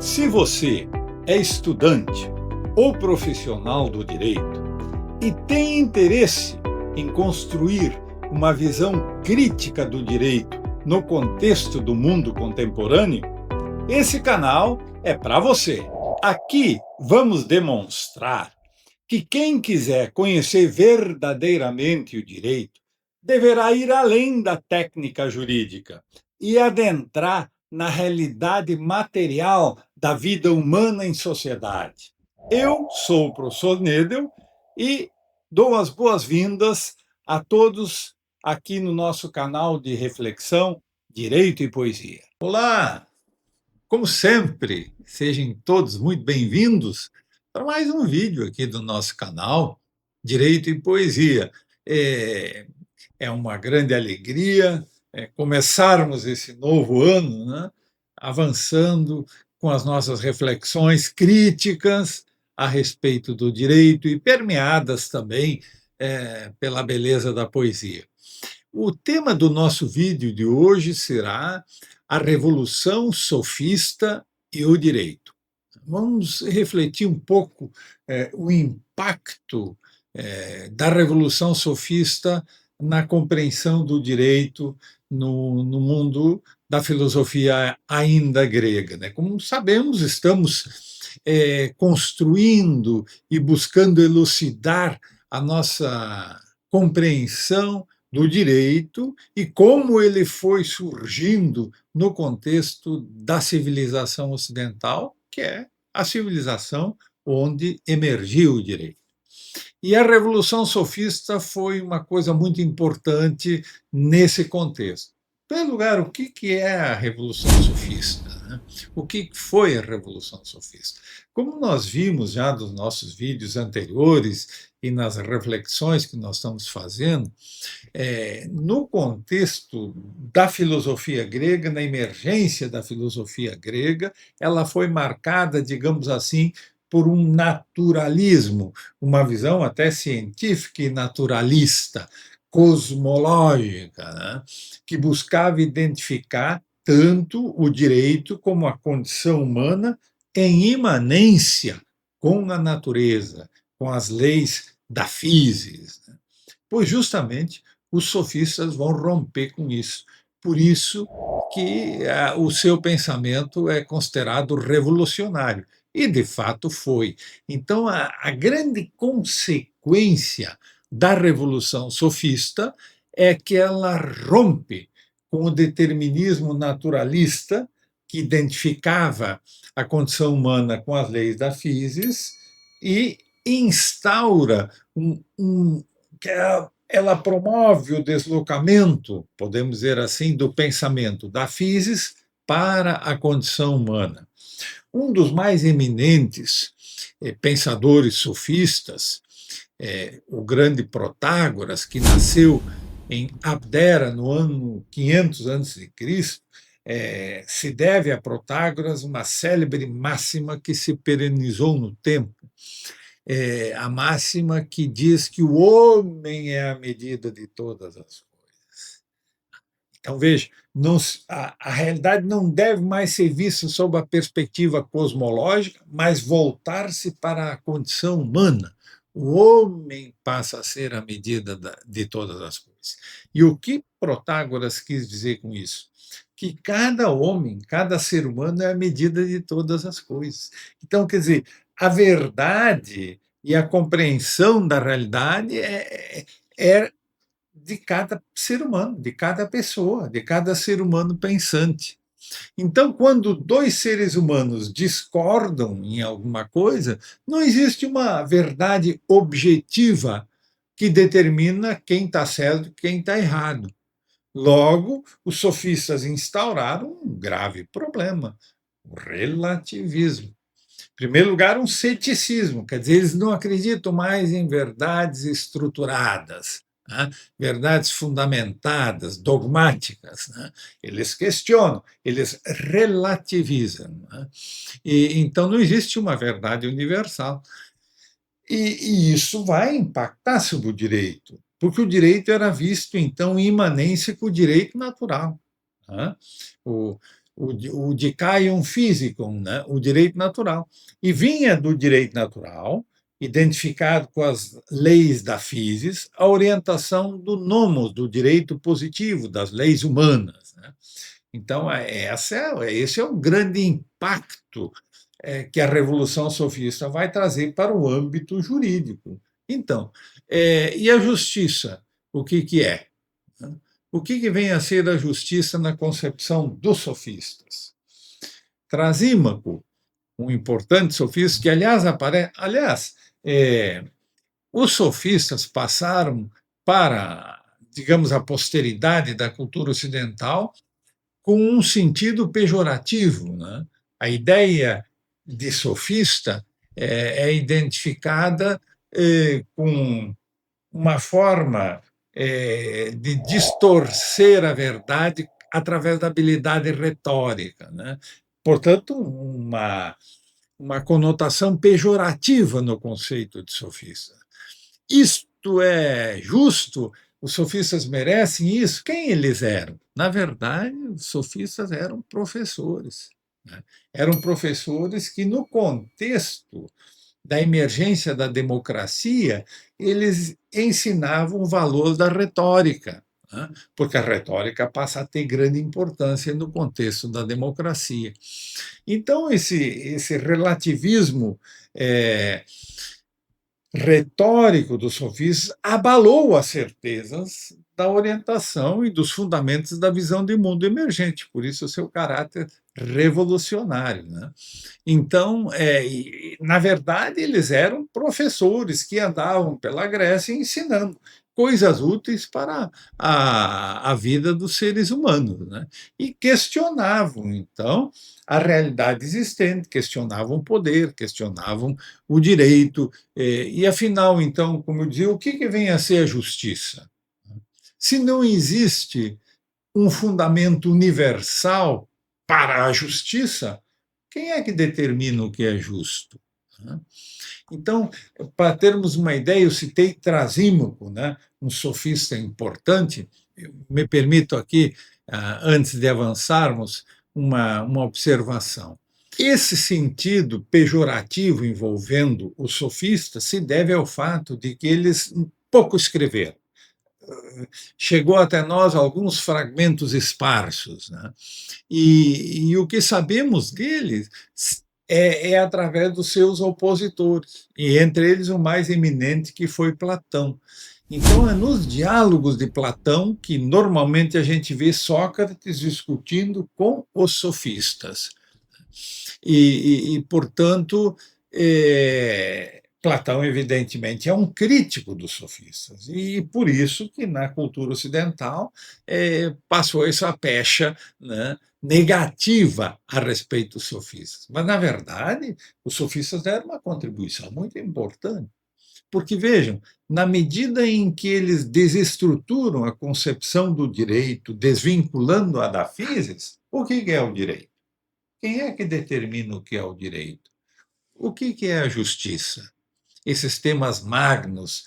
Se você é estudante ou profissional do direito e tem interesse em construir uma visão crítica do direito no contexto do mundo contemporâneo, esse canal é para você. Aqui vamos demonstrar que quem quiser conhecer verdadeiramente o direito deverá ir além da técnica jurídica e adentrar na realidade material da vida humana em sociedade. Eu sou o professor Nedel e dou as boas-vindas a todos aqui no nosso canal de reflexão Direito e Poesia. Olá! Como sempre, sejam todos muito bem-vindos para mais um vídeo aqui do nosso canal Direito e Poesia. É uma grande alegria começarmos esse novo ano, né, avançando com as nossas reflexões críticas a respeito do direito e permeadas também pela beleza da poesia. O tema do nosso vídeo de hoje será a Revolução Sofista e o Direito. Vamos refletir um pouco o impacto da Revolução Sofista na compreensão do direito no mundo da filosofia ainda grega, né? Como sabemos, estamos construindo e buscando elucidar a nossa compreensão do direito e como ele foi surgindo no contexto da civilização ocidental, que é a civilização onde emergiu o direito. E a Revolução Sofista foi uma coisa muito importante nesse contexto. Em primeiro lugar, o que é a Revolução Sofista, né? O que foi a Revolução Sofista? Como nós vimos já nos nossos vídeos anteriores e nas reflexões que nós estamos fazendo, no contexto da filosofia grega, na emergência da filosofia grega, ela foi marcada, digamos assim, por um naturalismo, uma visão até científica e naturalista, cosmológica, né, que buscava identificar tanto o direito como a condição humana em imanência com a natureza, com as leis da physis, né? Pois justamente os sofistas vão romper com isso. Por isso que o seu pensamento é considerado revolucionário. E, de fato, foi. Então, a grande consequência da Revolução Sofista é que ela rompe com o determinismo naturalista que identificava a condição humana com as leis da physis e instaura que ela promove o deslocamento, podemos dizer assim, do pensamento da physis para a condição humana. Um dos mais eminentes pensadores sofistas, o grande Protágoras, que nasceu em Abdera no ano 500 a.C., se deve a Protágoras uma célebre máxima que se perenizou no tempo, a máxima que diz que o homem é a medida de todas as coisas. Então, veja, a realidade não deve mais ser vista sob a perspectiva cosmológica, mas voltar-se para a condição humana. O homem passa a ser a medida de todas as coisas. E o que Protágoras quis dizer com isso? Que cada homem, cada ser humano é a medida de todas as coisas. Então, quer dizer, a verdade e a compreensão da realidade é de cada ser humano, de cada pessoa, de cada ser humano pensante. Então, quando dois seres humanos discordam em alguma coisa, não existe uma verdade objetiva que determina quem está certo e quem está errado. Logo, os sofistas instauraram um grave problema, o relativismo. Em primeiro lugar, um ceticismo, quer dizer, eles não acreditam mais em verdades estruturadas, né? Verdades fundamentadas, dogmáticas, né? Eles questionam, eles relativizam, né? Então, não existe uma verdade universal. E isso vai impactar sobre o direito, porque o direito era visto, então, em imanência com o direito natural, né? O, o dicaium physicum, né? O direito natural. E vinha do direito natural, identificado com as leis da physis, a orientação do nomos, do direito positivo, das leis humanas. Né? Então, esse é o grande impacto que a Revolução Sofista vai trazer para o âmbito jurídico. Então, e a justiça? O que é? O que vem a ser a justiça na concepção dos sofistas? Trasímaco, um importante sofista, que, aliás, aparece. Aliás, os sofistas passaram para, digamos, a posteridade da cultura ocidental com um sentido pejorativo. Né? A ideia de sofista é identificada com uma forma de distorcer a verdade através da habilidade retórica. Né? Portanto, uma conotação pejorativa no conceito de sofista. Isto é justo? Os sofistas merecem isso? Quem eles eram? Na verdade, os sofistas eram professores. Né? Eram professores que, no contexto da emergência da democracia, eles ensinavam o valor da retórica, né? Porque a retórica passa a ter grande importância no contexto da democracia. Então, esse relativismo é, retórico dos sofistas abalou as certezas da orientação e dos fundamentos da visão de mundo emergente, por isso o seu caráter revolucionário. Né? Então, na verdade, eles eram professores que andavam pela Grécia ensinando coisas úteis para a vida dos seres humanos. Né? E questionavam, então, a realidade existente, questionavam o poder, questionavam o direito. E, afinal, então, como eu dizia, o que vem a ser a justiça? Se não existe um fundamento universal para a justiça, quem é que determina o que é justo? Então, para termos uma ideia, eu citei Trasímaco, né, um sofista importante. Eu me permito aqui, antes de avançarmos, uma observação. Esse sentido pejorativo envolvendo os sofistas se deve ao fato de que eles pouco escreveram. Chegou até nós alguns fragmentos esparsos, né? E o que sabemos deles através dos seus opositores, e entre eles o mais eminente, que foi Platão. Então, é nos diálogos de Platão que normalmente a gente vê Sócrates discutindo com os sofistas. Portanto, Platão, evidentemente, é um crítico dos sofistas, e por isso que na cultura ocidental passou essa pecha, né, negativa a respeito dos sofistas. Mas, na verdade, os sofistas deram uma contribuição muito importante, porque, vejam, na medida em que eles desestruturam a concepção do direito, desvinculando-a da physis, o que é o direito? Quem é que determina o que é o direito? O que é a justiça? Esses temas magnos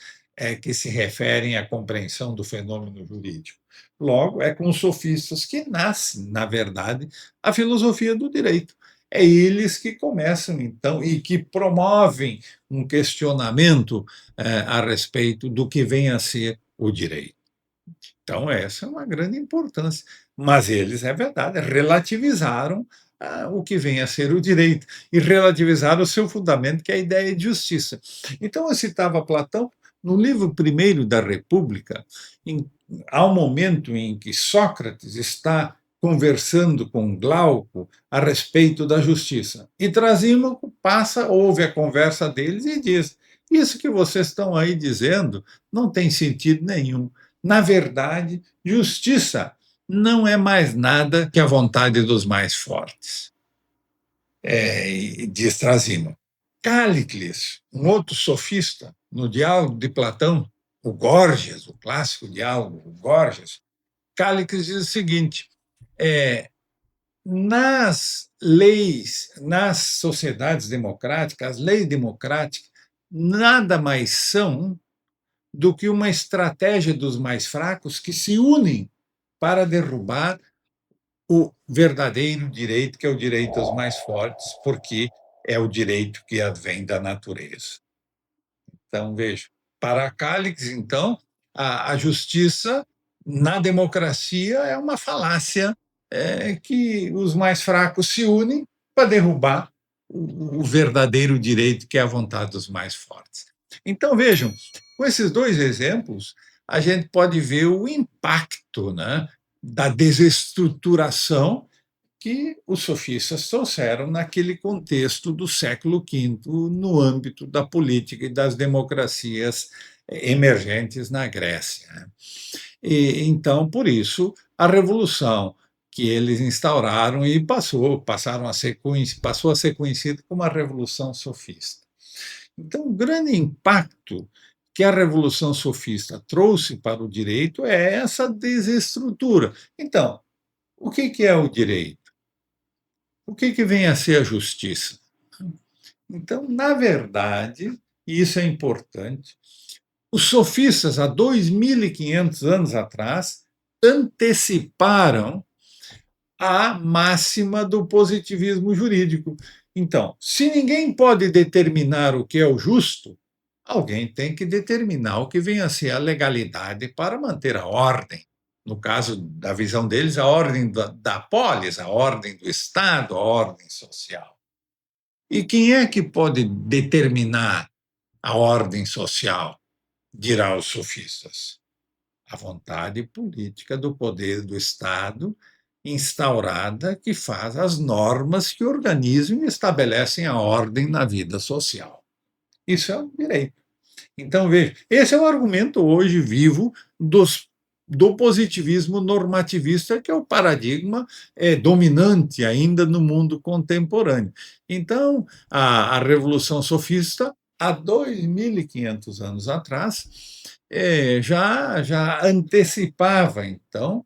que se referem à compreensão do fenômeno jurídico. Logo, é com os sofistas que nasce, na verdade, a filosofia do direito. É eles que começam, então, e que promovem um questionamento a respeito do que vem a ser o direito. Então, essa é uma grande importância. Mas eles, é verdade, relativizaram o que vem a ser o direito e relativizaram o seu fundamento, que é a ideia de justiça. Então, eu citava Platão no livro primeiro da República, há um momento em que Sócrates está conversando com Glauco a respeito da justiça. E Trasímaco ouve a conversa deles e diz: isso que vocês estão aí dizendo não tem sentido nenhum. Na verdade, justiça não é mais nada que a vontade dos mais fortes, diz Trasímaco. Cállicles, um outro sofista, no diálogo de Platão, o Górgias, o clássico diálogo, o Górgias, Cállicles diz o seguinte: nas leis, nas sociedades democráticas, as leis democráticas nada mais são do que uma estratégia dos mais fracos que se unem para derrubar o verdadeiro direito, que é o direito aos mais fortes, porque é o direito que advém da natureza. Então, veja, para Cálix, então, a justiça na democracia é uma falácia, que os mais fracos se unem para derrubar o verdadeiro direito, que é a vontade dos mais fortes. Então, vejam, com esses dois exemplos, a gente pode ver o impacto, né, da desestruturação que os sofistas trouxeram naquele contexto do século V, no âmbito da política e das democracias emergentes na Grécia. Né? E, então, por isso, a revolução que eles instauraram e passou a ser conhecida como a Revolução Sofista. Então, o grande impacto que a Revolução Sofista trouxe para o direito é essa desestrutura. Então, o que é o direito? O que vem a ser a justiça? Então, na verdade, e isso é importante, os sofistas, há 2.500 anos atrás, anteciparam a máxima do positivismo jurídico. Então, se ninguém pode determinar o que é o justo, alguém tem que determinar o que vem a ser a legalidade para manter a ordem. No caso da visão deles, a ordem da polis, a ordem do Estado, a ordem social. E quem é que pode determinar a ordem social, dirá os sofistas? A vontade política do poder do Estado instaurada que faz as normas que organizam e estabelecem a ordem na vida social. Isso é um direito. Então, veja, esse é o argumento hoje vivo do positivismo normativista, que é o paradigma dominante ainda no mundo contemporâneo. Então, a Revolução Sofista, há 2.500 anos atrás, já antecipava, então,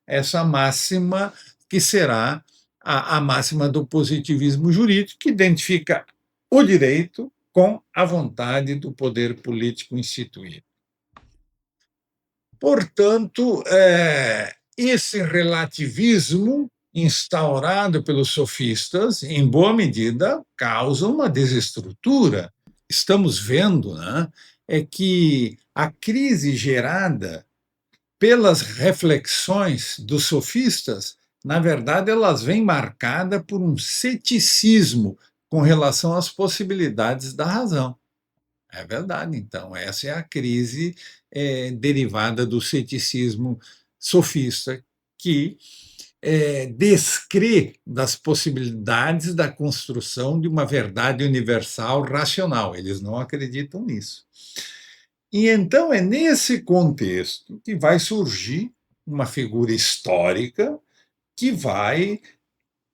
essa máxima que será a máxima do positivismo jurídico, que identifica o direito com a vontade do poder político instituído. Portanto, esse relativismo instaurado pelos sofistas, em boa medida, causa uma desestrutura. Estamos vendo, né, é que a crise gerada pelas reflexões dos sofistas, na verdade, elas vêm marcada por um ceticismo com relação às possibilidades da razão. É verdade, então, essa é a crise derivada do ceticismo sofista, que descrê das possibilidades da construção de uma verdade universal racional. Eles não acreditam nisso. E então é nesse contexto que vai surgir uma figura histórica que vai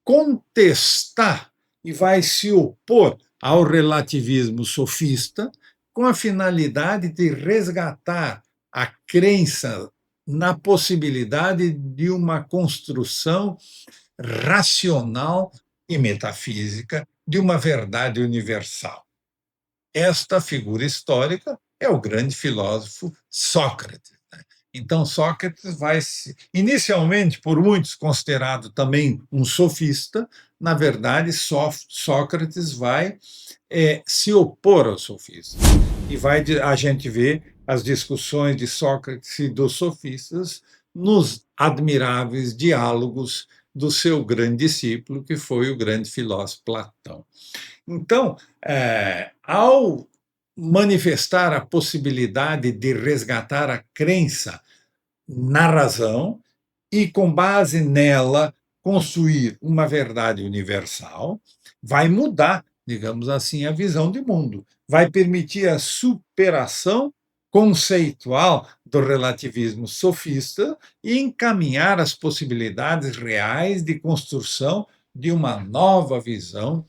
contestar e vai se opor ao relativismo sofista, com a finalidade de resgatar a crença na possibilidade de uma construção racional e metafísica de uma verdade universal. Esta figura histórica é o grande filósofo Sócrates. Então, Sócrates vai, inicialmente, por muitos considerado também um sofista, na verdade, Sócrates vai se opor aos sofistas. E a gente vê as discussões de Sócrates e dos sofistas nos admiráveis diálogos do seu grande discípulo, que foi o grande filósofo Platão. Então, ao manifestar a possibilidade de resgatar a crença na razão e, com base nela, construir uma verdade universal, vai mudar, digamos assim, a visão de mundo, vai permitir a superação conceitual do relativismo sofista e encaminhar as possibilidades reais de construção de uma nova visão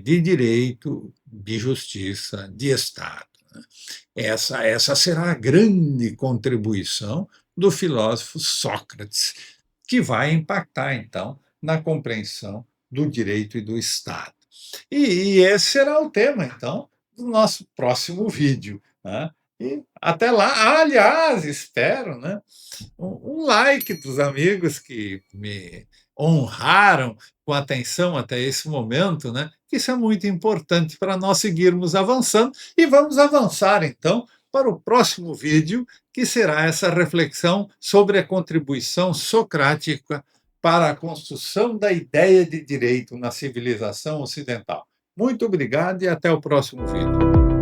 de direito, de justiça, de Estado. Essa será a grande contribuição do filósofo Sócrates, que vai impactar, então, na compreensão do direito e do Estado. E esse será o tema, então, do nosso próximo vídeo. Né? E até lá. Ah, aliás, espero, né, um like dos amigos que me honraram com a atenção até esse momento, né, que isso é muito importante para nós seguirmos avançando. E vamos avançar então para o próximo vídeo, que será essa reflexão sobre a contribuição socrática para a construção da ideia de direito na civilização ocidental. Muito obrigado e até o próximo vídeo.